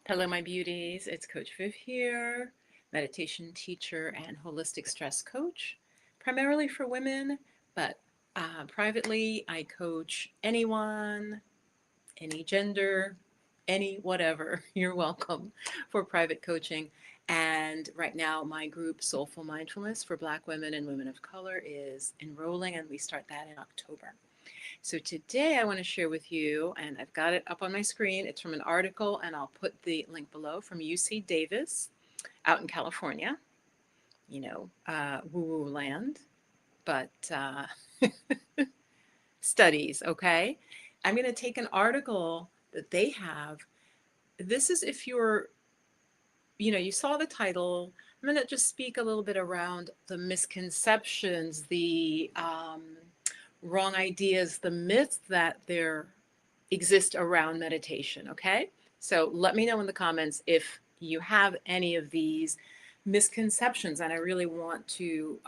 Hello, my beauties. It's Coach Viv here, meditation teacher and holistic stress coach, primarily for women, but privately, I coach anyone, any gender, any whatever. You're welcome for private coaching. And right now, my group, Soulful Mindfulness for Black women and women of color, is enrolling, and we start that in October. So today I want to share with you, and I've got it up on my screen. It's from an article, and I'll put the link below from UC Davis out in California, woo-woo land, but studies, okay? I'm going to take an article that they have. This is if you're, you saw the title. I'm going to just speak a little bit around the misconceptions, the wrong ideas, the myths that there exist around meditation, okay? So let me know in the comments if you have any of these misconceptions, and I really want to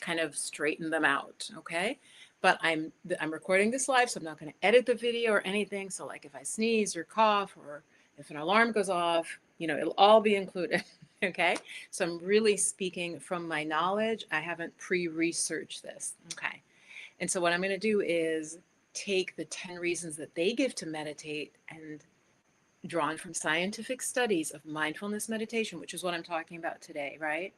kind of straighten them out, okay? But I'm recording this live, so I'm not going to edit the video or anything. So like if I sneeze or cough or if an alarm goes off, it'll all be included, okay? So I'm really speaking from my knowledge. I haven't pre-researched this, okay? And so what I'm going to do is take the 10 reasons that they give to meditate and drawn from scientific studies of mindfulness meditation, which is what I'm talking about today, right?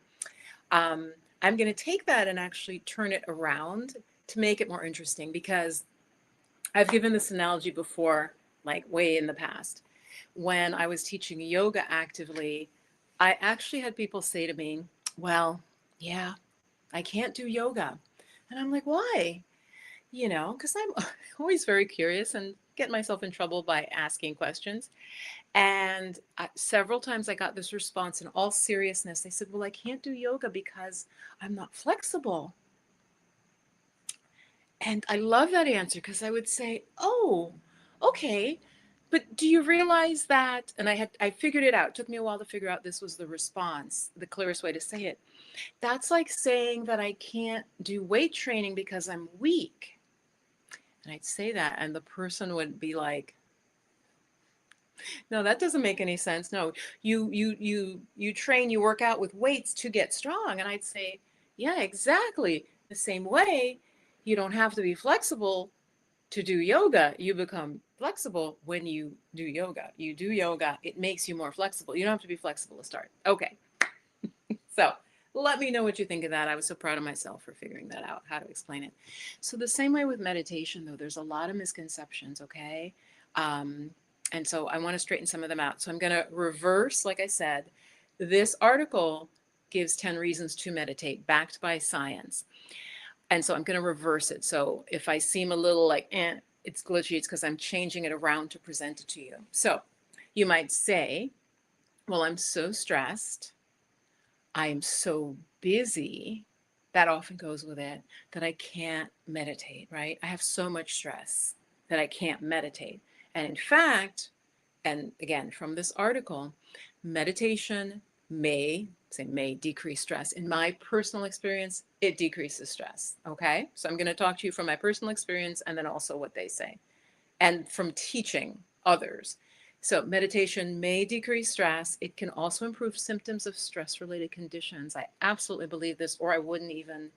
I'm going to take that and actually turn it around to make it more interesting, because I've given this analogy before, like way in the past. When I was teaching yoga actively, I actually had people say to me, well, yeah, I can't do yoga. And I'm like, why? Because I'm always very curious and get myself in trouble by asking questions. And several times I got this response in all seriousness. They said, well, I can't do yoga because I'm not flexible. And I love that answer, because I would say, oh, okay. But do you realize that? And I figured it out. It took me a while to figure out this was the response, the clearest way to say it. That's like saying that I can't do weight training because I'm weak. And I'd say that, and the person would be like, no, that doesn't make any sense. No, you train, you work out with weights to get strong. And I'd say, yeah, exactly. The same way, you don't have to be flexible to do yoga. You become flexible when you do yoga. You do yoga, it makes you more flexible. You don't have to be flexible to start. Okay. So let me know what you think of that. I was so proud of myself for figuring that out, how to explain it. So the same way with meditation, though, there's a lot of misconceptions, okay? And so I want to straighten some of them out. So I'm going to reverse, like I said, this article gives 10 reasons to meditate, backed by science. And so I'm going to reverse it. So if I seem a little like, it's glitchy, it's because I'm changing it around to present it to you. So you might say, well, I'm so stressed, I am so busy, that often goes with it, that I can't meditate, right? I have so much stress that I can't meditate. And in fact, and again, from this article, meditation may decrease stress. In my personal experience, it decreases stress. Okay. So I'm going to talk to you from my personal experience and then also what they say, and from teaching others. So meditation may decrease stress. It can also improve symptoms of stress-related conditions. I absolutely believe this, or I wouldn't even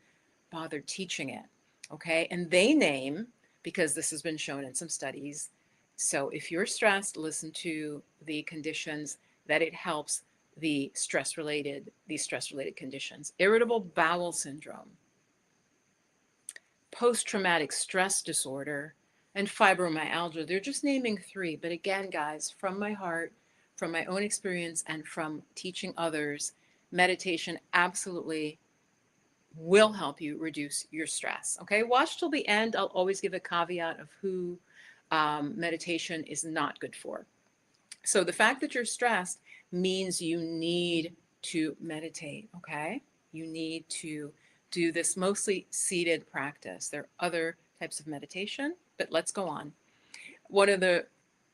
bother teaching it. Okay. And they name, because this has been shown in some studies. So if you're stressed, listen to the conditions that it helps these stress-related conditions. Irritable bowel syndrome, post-traumatic stress disorder, and fibromyalgia. They're just naming 3. But again, guys, from my heart, from my own experience, and from teaching others, meditation absolutely will help you reduce your stress. Okay, watch till the end. I'll always give a caveat of who meditation is not good for. So the fact that you're stressed means you need to meditate, okay? You need to do this mostly seated practice. There are other types of meditation, but let's go on. One of the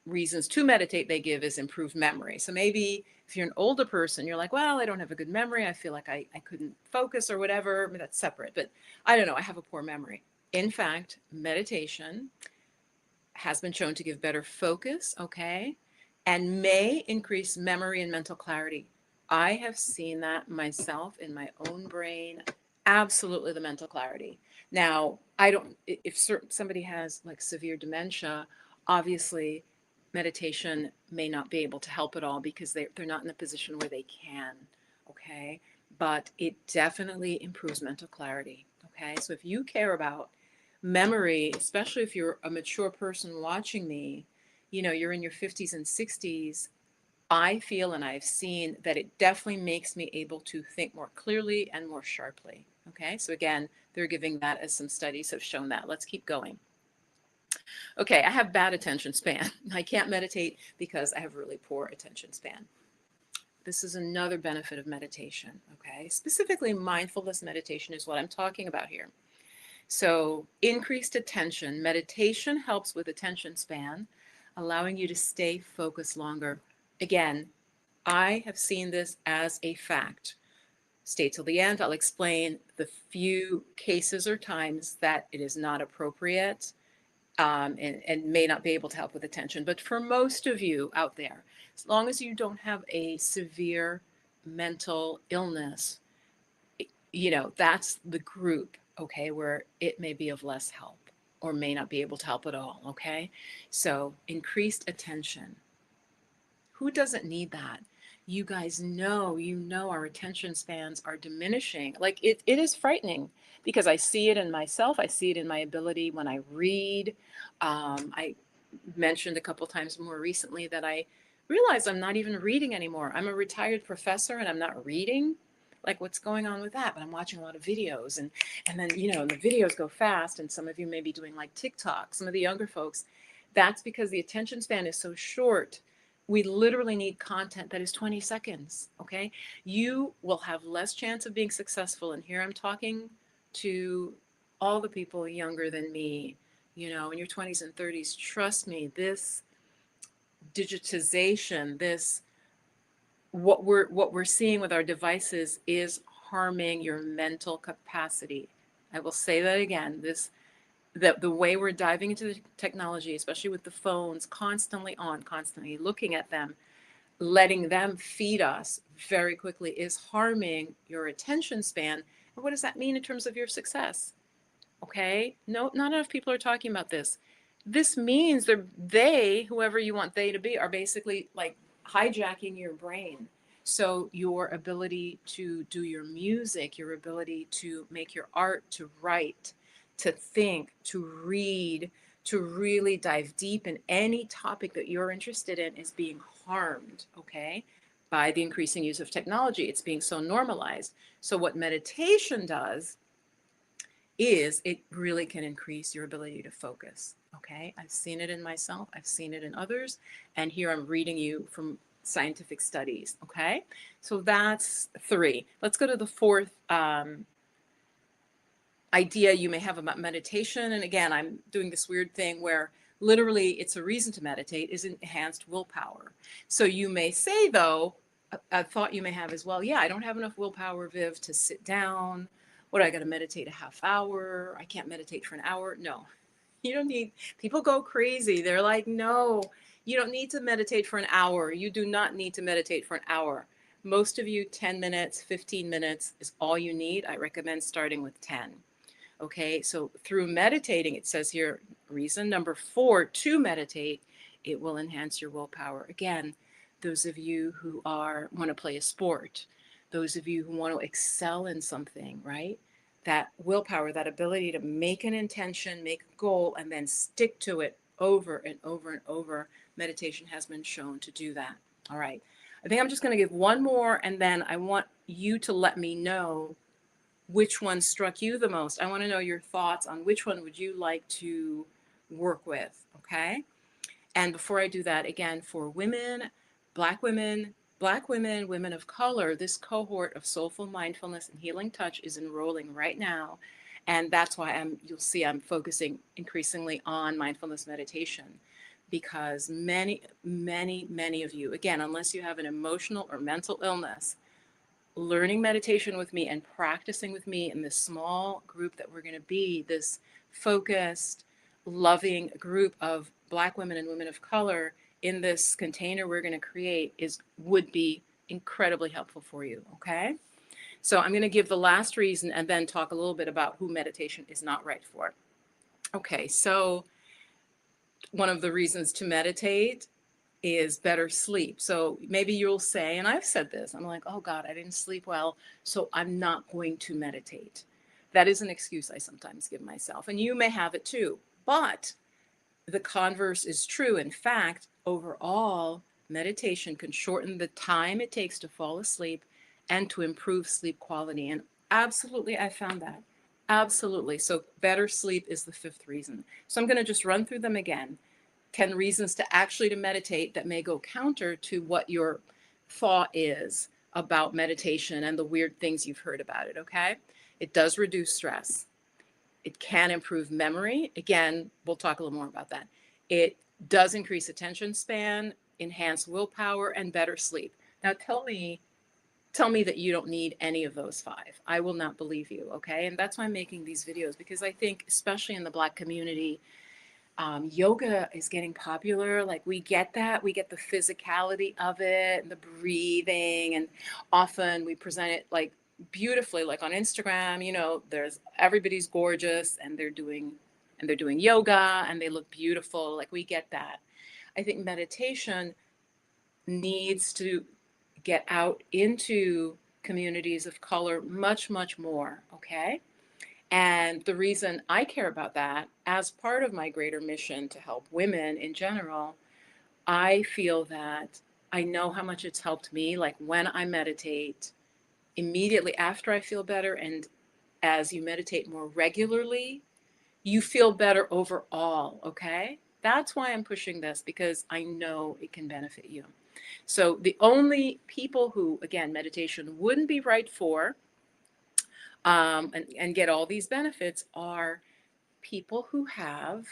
reasons to meditate they give is improved memory. So maybe if you're an older person, you're like, well, I don't have a good memory. I feel like I couldn't focus or whatever. I mean, that's separate, but I don't know. I have a poor memory. In fact, meditation has been shown to give better focus, okay? and may increase memory and mental clarity. I have seen that myself in my own brain. Absolutely, the mental clarity. Now, I don't, if somebody has like severe dementia, obviously meditation may not be able to help at all because they're not in a position where they can. Okay. But it definitely improves mental clarity. Okay. So if you care about memory, especially if you're a mature person watching me, you're in your 50s and 60s, I feel and I've seen that it definitely makes me able to think more clearly and more sharply. Okay, so again, they're giving that as some studies have shown that. Let's keep going. Okay, I have bad attention span. I can't meditate because I have really poor attention span. This is another benefit of meditation. Okay, specifically mindfulness meditation is what I'm talking about here. So, increased attention. Meditation helps with attention span, allowing you to stay focused longer. Again, I have seen this as a fact. Stay till the end. I'll explain the few cases or times that it is not appropriate, and may not be able to help with attention. But for most of you out there, as long as you don't have a severe mental illness, that's the group, okay, where it may be of less help or may not be able to help at all, okay? So increased attention. Who doesn't need that? You guys know our attention spans are diminishing. Like it is frightening because I see it in myself. I see it in my ability when I read. I mentioned a couple times more recently that I realize I'm not even reading anymore. I'm a retired professor and I'm not reading. Like what's going on with that? But I'm watching a lot of videos and then the videos go fast and some of you may be doing like TikTok, some of the younger folks. That's because the attention span is so short. We literally need content that is 20 seconds, okay? You will have less chance of being successful. And here I'm talking to all the people younger than me, in your 20s and 30s. Trust me, this digitization, this what we're seeing with our devices is harming your mental capacity. I will say that again. The way we're diving into the technology, especially with the phones, constantly on, constantly looking at them, letting them feed us very quickly is harming your attention span. And what does that mean in terms of your success? Okay, no, not enough people are talking about this. This means whoever you want they to be, are basically like hijacking your brain. So your ability to do your music, your ability to make your art, to write, to think, to read, to really dive deep in any topic that you're interested in is being harmed, okay, by the increasing use of technology. It's being so normalized. So what meditation does is it really can increase your ability to focus. Okay, I've seen it in myself, I've seen it in others, and here I'm reading you from scientific studies. Okay, so that's 3. Let's go to the 4th idea you may have about meditation. And again, I'm doing this weird thing where literally it's a reason to meditate is enhanced willpower. So you may say, though, a thought you may have is, well, yeah, I don't have enough willpower, Viv, to sit down. What, I got to meditate a half hour? I can't meditate for an hour. No, you don't need, people go crazy. They're like, no, you don't need to meditate for an hour. You do not need to meditate for an hour. Most of you, 10 minutes, 15 minutes is all you need. I recommend starting with 10. Okay, so through meditating, it says here, reason number 4 to meditate, it will enhance your willpower. Again, those of you who want to play a sport, those of you who want to excel in something, right? That willpower, that ability to make an intention, make a goal, and then stick to it over and over and over. Meditation has been shown to do that. All right. I think I'm just going to give one more, and then I want you to let me know which one struck you the most. I want to know your thoughts on which one would you like to work with, okay? And before I do that, again, for women, Black women, women of color, this cohort of soulful mindfulness and healing touch is enrolling right now. And that's why you'll see I'm focusing increasingly on mindfulness meditation, because many, many, many of you, again, unless you have an emotional or mental illness, learning meditation with me and practicing with me in this small group that we're going to be, this focused, loving group of Black women and women of color, in this container we're going to create would be incredibly helpful for you. Okay. So I'm going to give the last reason and then talk a little bit about who meditation is not right for. Okay. So one of the reasons to meditate is better sleep. So maybe you'll say, and I've said this, I'm like, oh God, I didn't sleep well, so I'm not going to meditate. That is an excuse I sometimes give myself, and you may have it too. But the converse is true. In fact, overall, meditation can shorten the time it takes to fall asleep and to improve sleep quality. And absolutely, I found that. Absolutely. So, better sleep is the fifth reason. So, I'm going to just run through them again. 10 reasons to meditate that may go counter to what your thought is about meditation and the weird things you've heard about it. Okay. It does reduce stress. It can improve memory. Again, we'll talk a little more about that. It does increase attention span, enhance willpower, and better sleep. Now tell me that you don't need any of those five. I will not believe you, okay? And that's why I'm making these videos, because I think, especially in the Black community, yoga is getting popular. Like, we get that. We get the physicality of it and the breathing. And often we present it like beautifully, like on Instagram, there's everybody's gorgeous and they're doing yoga and they look beautiful. Like, we get that. I think meditation needs to get out into communities of color much, much more. Okay. And the reason I care about that, as part of my greater mission to help women in general, I feel that I know how much it's helped me. Like, when I meditate, immediately after I feel better, and as you meditate more regularly, you feel better overall. Okay. That's why I'm pushing this, because I know it can benefit you. So the only people who, again, meditation wouldn't be right for, and get all these benefits are people who have,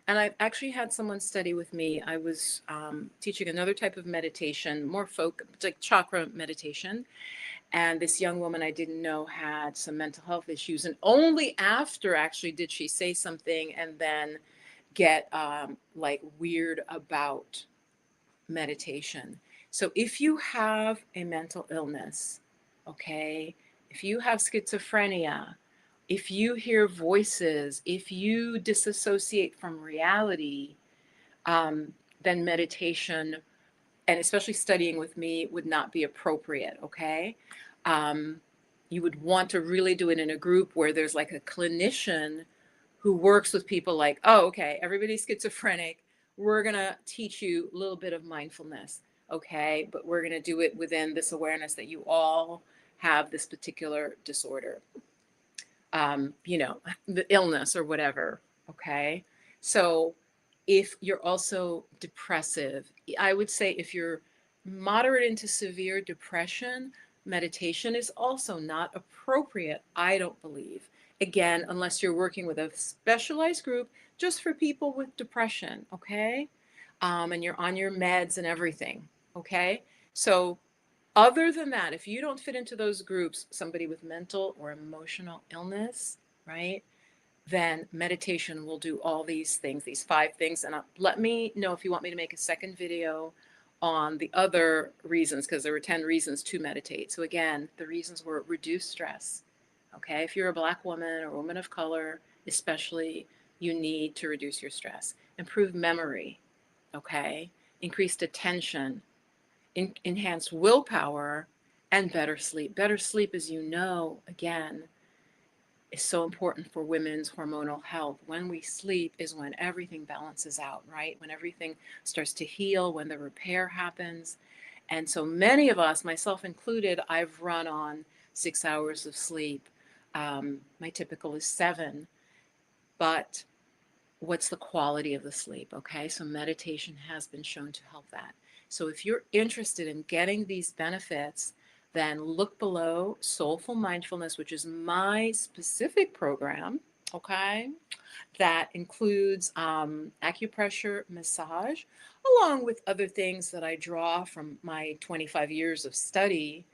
and I've actually had someone study with me. I was teaching another type of meditation, more like chakra meditation. And this young woman I didn't know had some mental health issues. And only after actually did she say something and then get like weird about meditation. So if you have a mental illness, okay, if you have schizophrenia, if you hear voices, if you disassociate from reality, then meditation, and especially studying with me, would not be appropriate. Okay. Um, you would want to really do it in a group where there's like a clinician who works with people, like, oh, okay, everybody's schizophrenic. We're going to teach you a little bit of mindfulness. Okay. But we're going to do it within this awareness that you all have this particular disorder, the illness or whatever. Okay. So if you're also depressive, I would say if you're moderate into severe depression, meditation is also not appropriate, I don't believe. Again, unless you're working with a specialized group just for people with depression, okay? And you're on your meds and everything, okay? So other than that, if you don't fit into those groups, somebody with mental or emotional illness, right? Then meditation will do all these things, these five things. And let me know if you want me to make a second video on the other reasons, because there were 10 reasons to meditate. So again, the reasons were reduce stress. Okay, if you're a Black woman or a woman of color, especially, you need to reduce your stress. Improve memory, okay? Increased attention, enhanced willpower, and better sleep. Better sleep, as you know, again, is so important for women's hormonal health. When we sleep is when everything balances out, right? When everything starts to heal, when the repair happens. And so many of us, myself included, I've run on 6 hours of sleep. My typical is 7. But what's the quality of the sleep? Okay, so meditation has been shown to help that. So if you're interested in getting these benefits, then look below Soulful Mindfulness, which is my specific program, okay, that includes acupressure, massage, along with other things that I draw from my 25 years of study,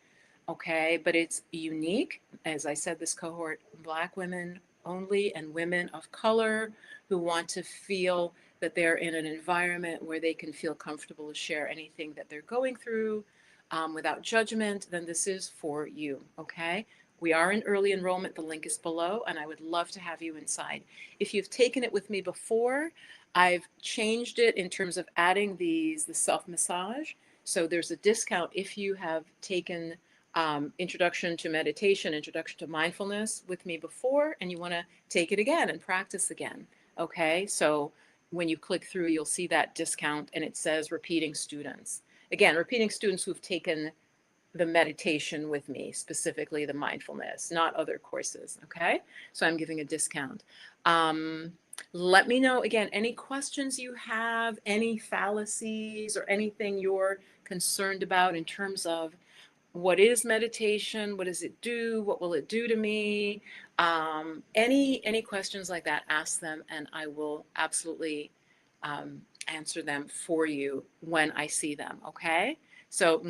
okay, but it's unique. As I said, this cohort, Black women only and women of color who want to feel that they're in an environment where they can feel comfortable to share anything that they're going through without judgment, then this is for you, okay? We are in early enrollment. The link is below, and I would love to have you inside. If you've taken it with me before, I've changed it in terms of adding the self-massage. So there's a discount if you have taken Introduction to Meditation, Introduction to Mindfulness with me before, and you want to take it again and practice again. Okay, so when you click through, you'll see that discount, and it says repeating students. Again, repeating students who've taken the meditation with me, specifically the mindfulness, not other courses. Okay, so I'm giving a discount. Let me know again any questions you have, any fallacies, or anything you're concerned about in terms of what is meditation, what does it do, what will it do to me. Any questions like that, ask them, and I will absolutely answer them for you when I see them. Okay, so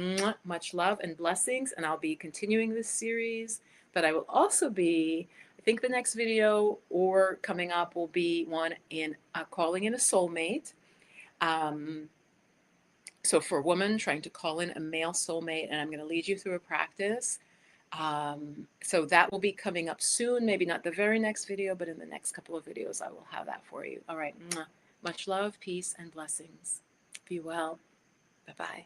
much love and blessings, and I'll be continuing this series, but I will also be, I think the next video or coming up will be one in calling in a soulmate. So for a woman trying to call in a male soulmate, and I'm going to lead you through a practice. So that will be coming up soon, maybe not the very next video, but in the next couple of videos, I will have that for you. All right. Much love, peace, and blessings. Be well. Bye-bye.